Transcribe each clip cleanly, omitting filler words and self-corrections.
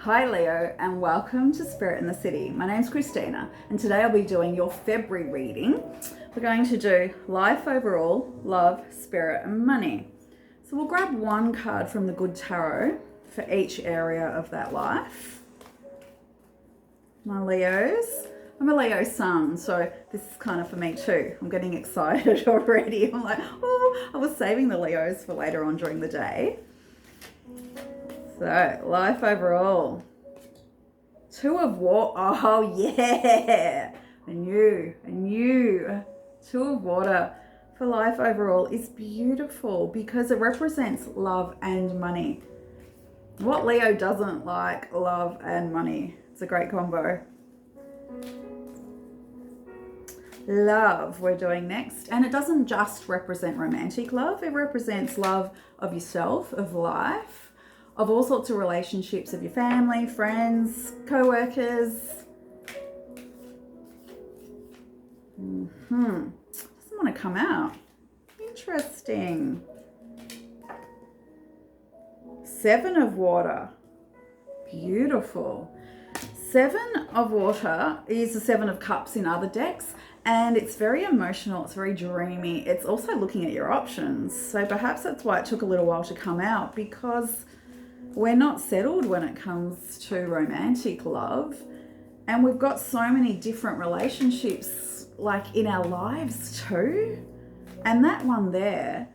Hi Leo, and welcome to Spirit in the City. My name's Cristina, and today I'll be doing your February reading. We're going to do life overall, love, spirit, and money. So we'll grab one card from the Good Tarot for each area of that life. My Leos. I'm a Leo sun, so this is kind of for me too. I'm getting excited already. I'm like, oh, I was saving the Leos for later on during the day. So, life overall. Two of water. Oh, yeah. I knew. Two of water for life overall is beautiful because it represents love and money. What Leo doesn't like? Love and money. It's a great combo. Love we're doing next, and it doesn't just represent romantic love. It represents love of yourself, of life, of all sorts of relationships, of your family, friends, co-workers. Doesn't want to come out. Interesting. Seven of water. Beautiful. Seven of water is the Seven of Cups in other decks, and it's very emotional, it's very dreamy. It's also looking at your options. So perhaps that's why it took a little while to come out, because we're not settled when it comes to romantic love, and we've got so many different relationships like in our lives too. And that one there,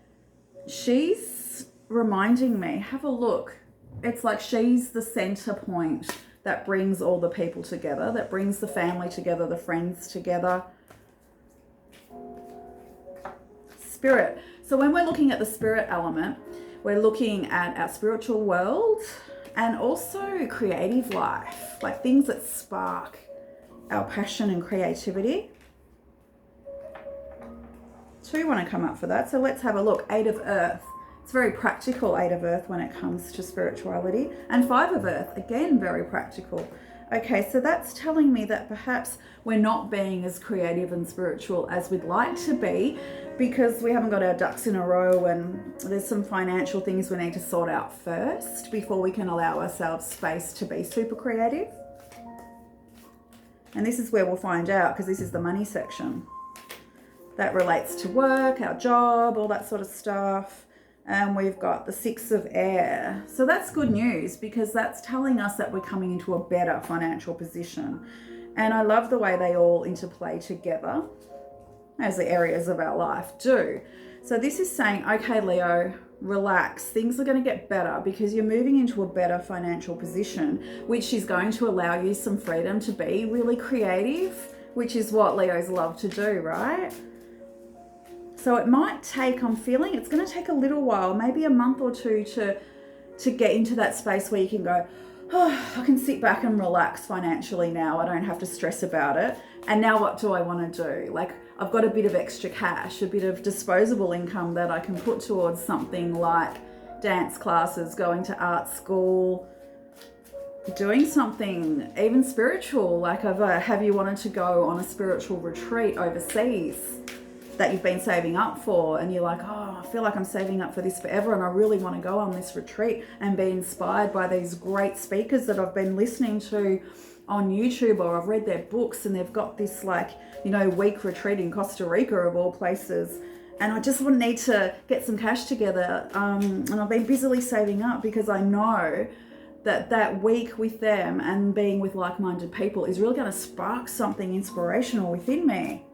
she's reminding me, have a look. It's like she's the center point that brings all the people together, that brings the family together, the friends together. Spirit. So when we're looking at the spirit element, we're looking at our spiritual world and also creative life, like things that spark our passion and creativity. Two want to come up for that. So let's have a look. Eight of Earth. It's very practical, Eight of Earth, when it comes to spirituality. And Five of Earth, again, very practical. Okay, so that's telling me that perhaps we're not being as creative and spiritual as we'd like to be because we haven't got our ducks in a row, and there's some financial things we need to sort out first before we can allow ourselves space to be super creative. And this is where we'll find out, because this is the money section. That relates to work, our job, all that sort of stuff. And we've got the Six of Air. So that's good news, because that's telling us that we're coming into a better financial position. And I love the way they all interplay together, as the areas of our life do. So this is saying, okay, Leo, relax. Things are going to get better because you're moving into a better financial position, which is going to allow you some freedom to be really creative, which is what Leos love to do, right? So it might take, I'm feeling it's going to take a little while, maybe a month or two to get into that space where you can go, oh, I can sit back and relax financially now. I don't have to stress about it. And now what do I want to do? Like, I've got a bit of extra cash, a bit of disposable income that I can put towards something like dance classes, going to art school, doing something even spiritual. Like, have you wanted to go on a spiritual retreat overseas that you've been saving up for, and you're like, oh, I feel like I'm saving up for this forever and I really want to go on this retreat and be inspired by these great speakers that I've been listening to on YouTube, or I've read their books, and they've got this week retreat in Costa Rica of all places, and I just would need to get some cash together, and I've been busily saving up because I know that week with them and being with like-minded people is really going to spark something inspirational within me.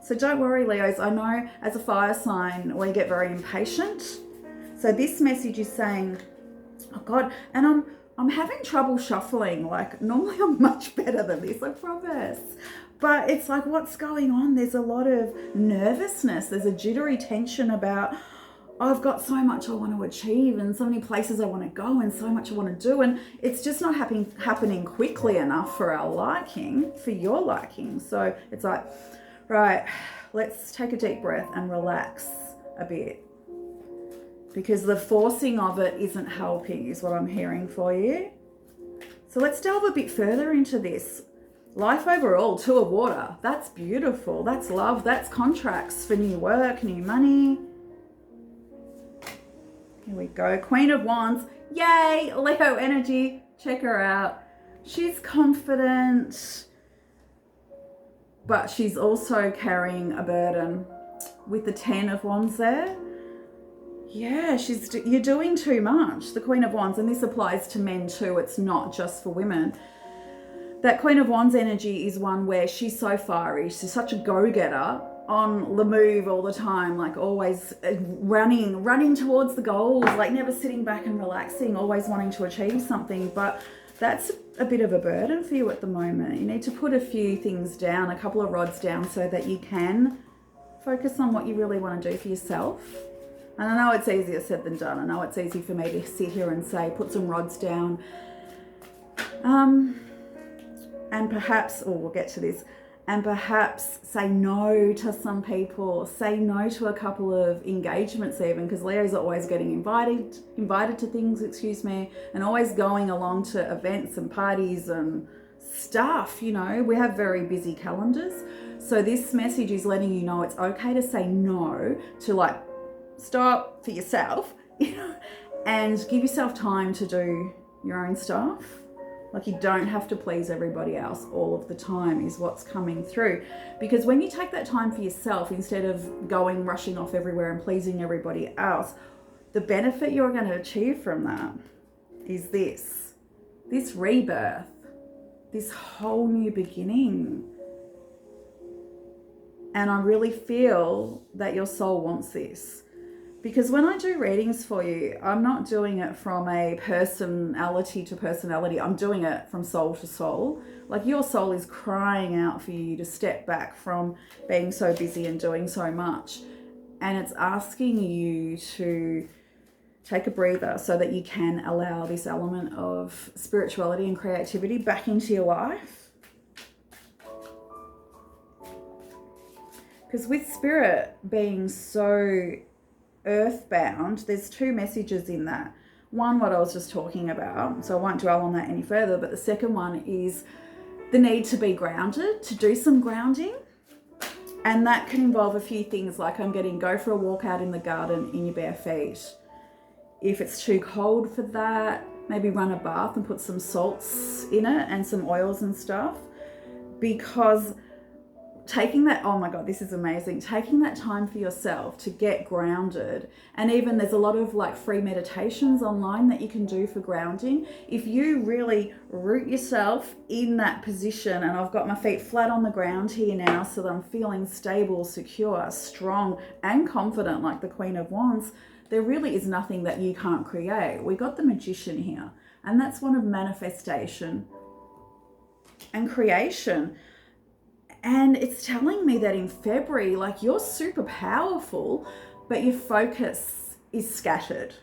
So don't worry, Leos. I know as a fire sign, we get very impatient. So this message is saying, oh God, and I'm having trouble shuffling. Like, normally I'm much better than this, I promise. But it's like, what's going on? There's a lot of nervousness. There's a jittery tension about, I've got so much I want to achieve and so many places I want to go and so much I want to do. And it's just not happening quickly enough for our liking, for your liking. So it's like, right, let's take a deep breath and relax a bit, because the forcing of it isn't helping, is what I'm hearing for you. So let's delve a bit further into this. Life overall, Two of Water. That's beautiful. That's love. That's contracts for new work, new money. Here we go. Queen of Wands. Yay, Leo energy. Check her out. She's confident, but she's also carrying a burden with the 10 of Wands there. Yeah, you're doing too much, the Queen of Wands, and this applies to men too. It's not just for women. That Queen of Wands energy is one where she's so fiery. She's such a go-getter, on the move all the time, like always running towards the goals, like never sitting back and relaxing, always wanting to achieve something. But that's a bit of a burden for you at the moment. You need to put a few things down, a couple of rods down, so that you can focus on what you really want to do for yourself. And I know it's easier said than done. I know it's easy for me to sit here and say, put some rods down. And perhaps, we'll get to this, and perhaps say no to some people, say no to a couple of engagements even, because Leo's always getting invited to things, and always going along to events and parties and stuff, we have very busy calendars. So this message is letting you know it's okay to say no, to like stop for yourself, and give yourself time to do your own stuff. Like, you don't have to please everybody else all of the time is what's coming through. Because when you take that time for yourself, instead of rushing off everywhere and pleasing everybody else, the benefit you're going to achieve from that is this rebirth, this whole new beginning. And I really feel that your soul wants this. Because when I do readings for you, I'm not doing it from a personality to personality. I'm doing it from soul to soul. Like, your soul is crying out for you to step back from being so busy and doing so much. And it's asking you to take a breather so that you can allow this element of spirituality and creativity back into your life. Because with spirit being so earthbound, there's two messages in that. One, what I was just talking about, so I won't dwell on that any further, but the second one is the need to be grounded, to do some grounding. And that can involve a few things, like go for a walk out in the garden in your bare feet. If it's too cold for that, maybe run a bath and put some salts in it and some oils and stuff. Because taking that, oh my God, this is amazing. Taking that time for yourself to get grounded. And even there's a lot of like free meditations online that you can do for grounding. If you really root yourself in that position, and I've got my feet flat on the ground here now, so that I'm feeling stable, secure, strong, and confident like the Queen of Wands, there really is nothing that you can't create. We got the Magician here, and that's one of manifestation and creation. And it's telling me that in February, like, you're super powerful, but your focus is scattered.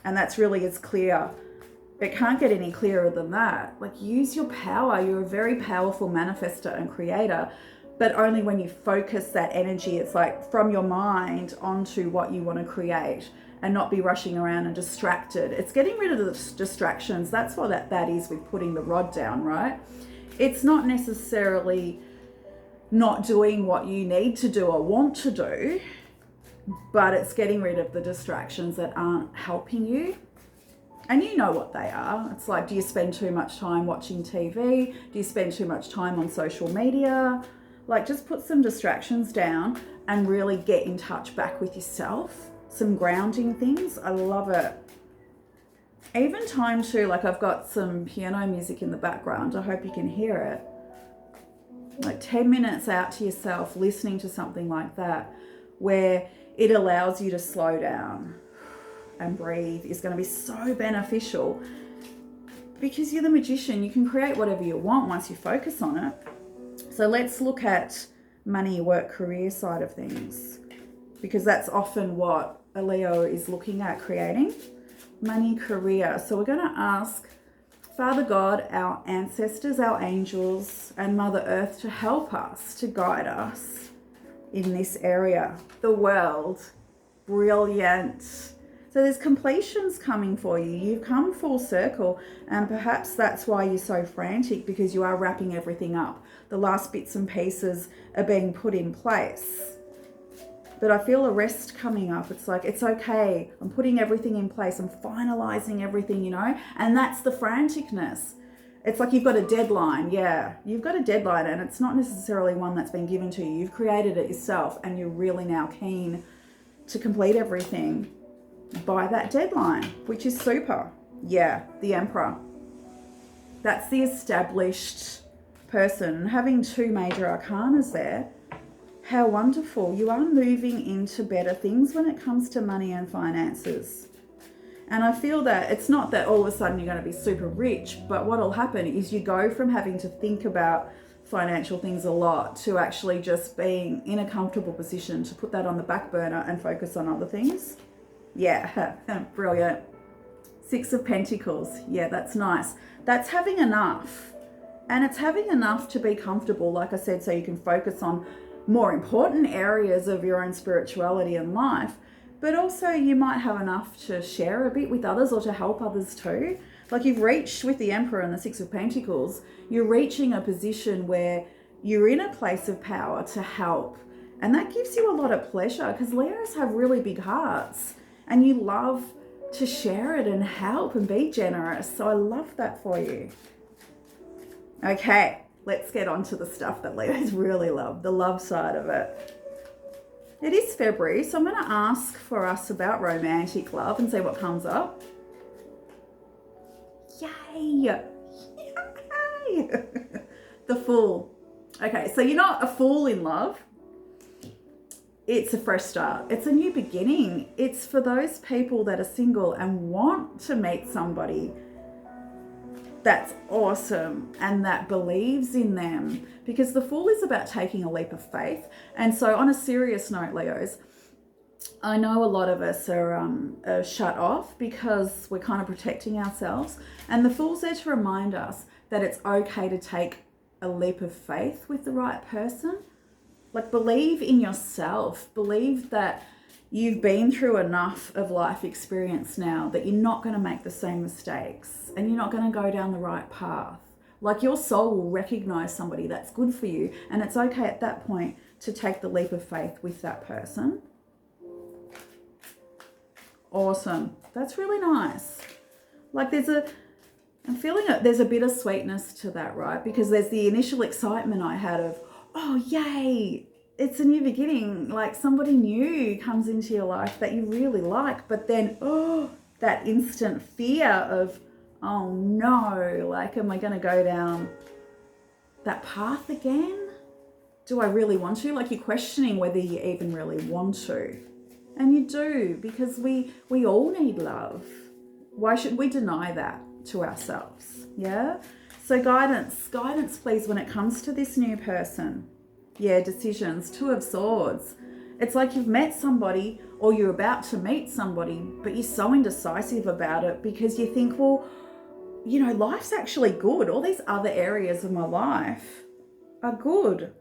And that's really as clear. It can't get any clearer than that. Like, use your power. You're a very powerful manifestor and creator, but only when you focus that energy, it's like from your mind onto what you want to create, and not be rushing around and distracted. It's getting rid of the distractions. That's what that is with putting the rod down, right? It's not necessarily not doing what you need to do or want to do, but it's getting rid of the distractions that aren't helping you. And you know what they are. It's like, do you spend too much time watching TV? Do you spend too much time on social media? Like, just put some distractions down and really get in touch back with yourself. Some grounding things. I love it. Even time too, like, I've got some piano music in the background. I hope you can hear it. Like 10 minutes out to yourself, listening to something like that, where it allows you to slow down and breathe, is going to be so beneficial. Because you're the Magician, you can create whatever you want once you focus on it. So let's look at money, work, career side of things, because that's often what a Leo is looking at creating. Money, career. So we're going to ask Father God, our ancestors, our angels, and Mother Earth to help us, to guide us in this area. The world. Brilliant. So there's completions coming for you. You've come full circle, and perhaps that's why you're so frantic, because you are wrapping everything up. The last bits and pieces are being put in place. But I feel a rest coming up. It's like, it's okay. I'm putting everything in place. I'm finalizing everything, you know? And that's the franticness. It's like you've got a deadline. Yeah, you've got a deadline, and it's not necessarily one that's been given to you. You've created it yourself, and you're really now keen to complete everything by that deadline, which is super. Yeah, the Emperor. That's the established person. Having 2 major arcanas there, how wonderful. You are moving into better things when it comes to money and finances. And I feel that it's not that all of a sudden you're going to be super rich, but what will happen is you go from having to think about financial things a lot to actually just being in a comfortable position to put that on the back burner and focus on other things. Yeah, brilliant. 6 of Pentacles. Yeah, that's nice. That's having enough. And it's having enough to be comfortable, like I said, so you can focus on more important areas of your own spirituality and life. But also you might have enough to share a bit with others or to help others too. Like you've reached with the Emperor and the 6 of Pentacles, you're reaching a position where you're in a place of power to help. And that gives you a lot of pleasure because Leos have really big hearts and you love to share it and help and be generous. So I love that for you. Okay, let's get on to the stuff that Leos really love, the love side of it. It is February, so I'm going to ask for us about romantic love and see what comes up. Yay! Yay! The Fool. Okay, so you're not a fool in love. It's a fresh start. It's a new beginning. It's for those people that are single and want to meet somebody that's awesome and that believes in them, because the Fool is about taking a leap of faith. And so on a serious note, Leos, I know a lot of us are shut off because we're kind of protecting ourselves, and the Fool's there to remind us that it's okay to take a leap of faith with the right person. Like, believe in yourself, believe that you've been through enough of life experience now that you're not going to make the same mistakes and you're not going to go down the right path. Like, your soul will recognize somebody that's good for you, and it's okay at that point to take the leap of faith with that person. Awesome. That's really nice. Like, I'm feeling it. There's a bit of sweetness to that, right? Because there's the initial excitement I had of, oh, yay, it's a new beginning. Like, somebody new comes into your life that you really like, but then, oh, that instant fear of, oh no, like, am I going to go down that path again? Do I really want to? Like, you're questioning whether you even really want to. And you do, because we all need love. Why should we deny that to ourselves? Yeah? So guidance, please, when it comes to this new person. Yeah, decisions, 2 of Swords. It's like you've met somebody or you're about to meet somebody, but you're so indecisive about it because you think, well, you know, life's actually good. All these other areas of my life are good.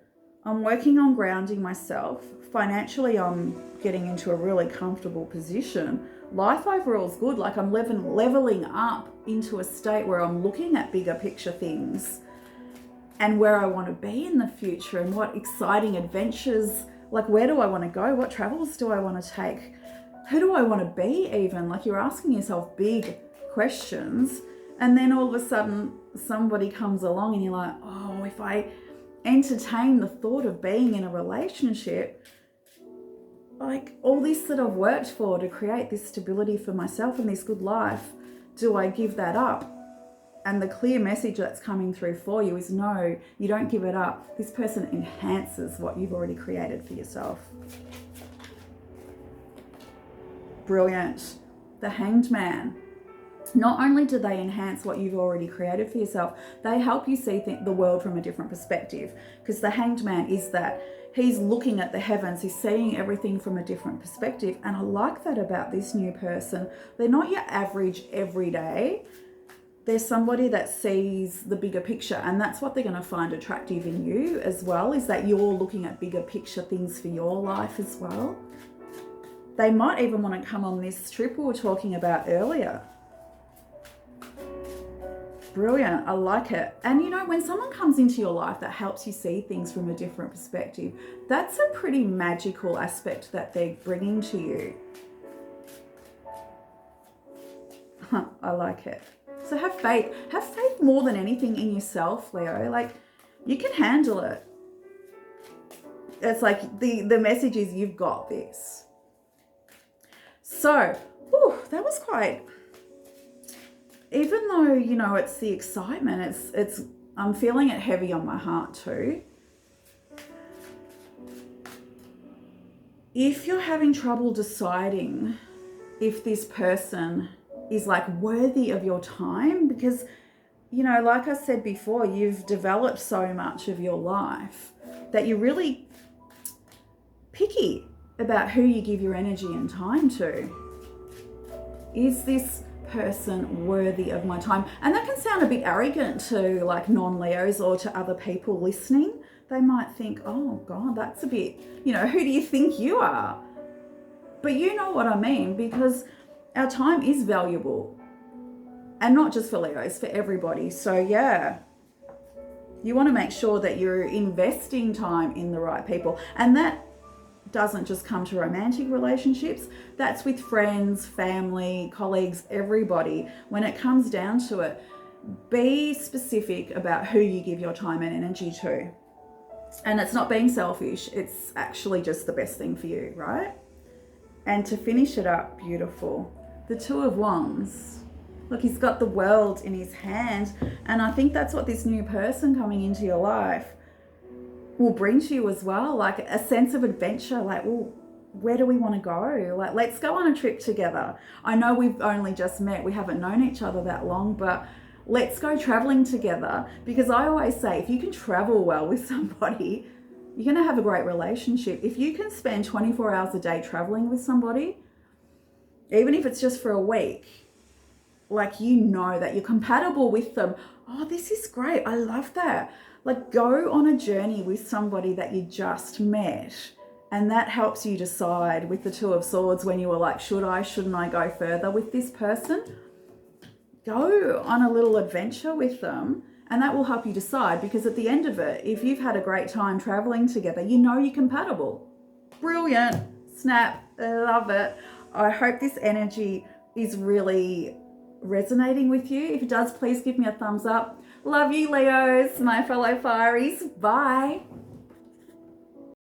I'm working on grounding myself. Financially, I'm getting into a really comfortable position. Life overall is good. Like, I'm leveling up into a state where I'm looking at bigger picture things and where I want to be in the future and what exciting adventures, like, where do I want to go? What travels do I want to take? Who do I want to be even? Like, you're asking yourself big questions, and then all of a sudden somebody comes along and you're like, oh, if I entertain the thought of being in a relationship, like, all this that I've worked for to create this stability for myself and this good life, do I give that up? And the clear message that's coming through for you is no, you don't give it up. This person enhances what you've already created for yourself. Brilliant. The Hanged Man. Not only do they enhance what you've already created for yourself, they help you see the world from a different perspective. Because the Hanged Man is that. He's looking at the heavens. He's seeing everything from a different perspective. And I like that about this new person. They're not your average everyday. They're somebody that sees the bigger picture. And that's what they're going to find attractive in you as well, is that you're looking at bigger picture things for your life as well. They might even want to come on this trip we were talking about earlier. Brilliant. I like it. And you know, when someone comes into your life that helps you see things from a different perspective, that's a pretty magical aspect that they're bringing to you. I like it. So have faith. Have faith more than anything in yourself, Leo. Like, you can handle it. It's like the message is you've got this. So, that was quite, even though, you know, it's the excitement, it's I'm feeling it heavy on my heart too. If you're having trouble deciding if this person is like worthy of your time, because, you know, like I said before, you've developed so much of your life that you're really picky about who you give your energy and time to. Is this person worthy of my time? And that can sound a bit arrogant to like non-Leos or to other people listening. They might think, oh God, that's a bit, you know, who do you think you are? But you know what I mean, because our time is valuable, and not just for Leos, for everybody. So yeah, you want to make sure that you're investing time in the right people. And that doesn't just come to romantic relationships. That's with friends, family, colleagues, everybody. When it comes down to it, be specific about who you give your time and energy to. And it's not being selfish. It's actually just the best thing for you, right? And to finish it up, beautiful. The Two of Wands. Look, he's got the world in his hand. And I think that's what this new person coming into your life will bring to you as well. Like a sense of adventure. Like, well, where do we want to go? Like, let's go on a trip together. I know we've only just met. We haven't known each other that long, but let's go traveling together. Because I always say, if you can travel well with somebody, you're going to have a great relationship. If you can spend 24 hours a day traveling with somebody, even if it's just for a week, like, you know that you're compatible with them. Oh, this is great. I love that. Like, go on a journey with somebody that you just met. And that helps you decide with the Two of Swords when you were like, shouldn't I go further with this person? Go on a little adventure with them. And that will help you decide, because at the end of it, if you've had a great time traveling together, you know you're compatible. Brilliant. Snap. I love it. I hope this energy is really resonating with you. If it does, please give me a thumbs up. Love you, Leos, my fellow fireys. Bye.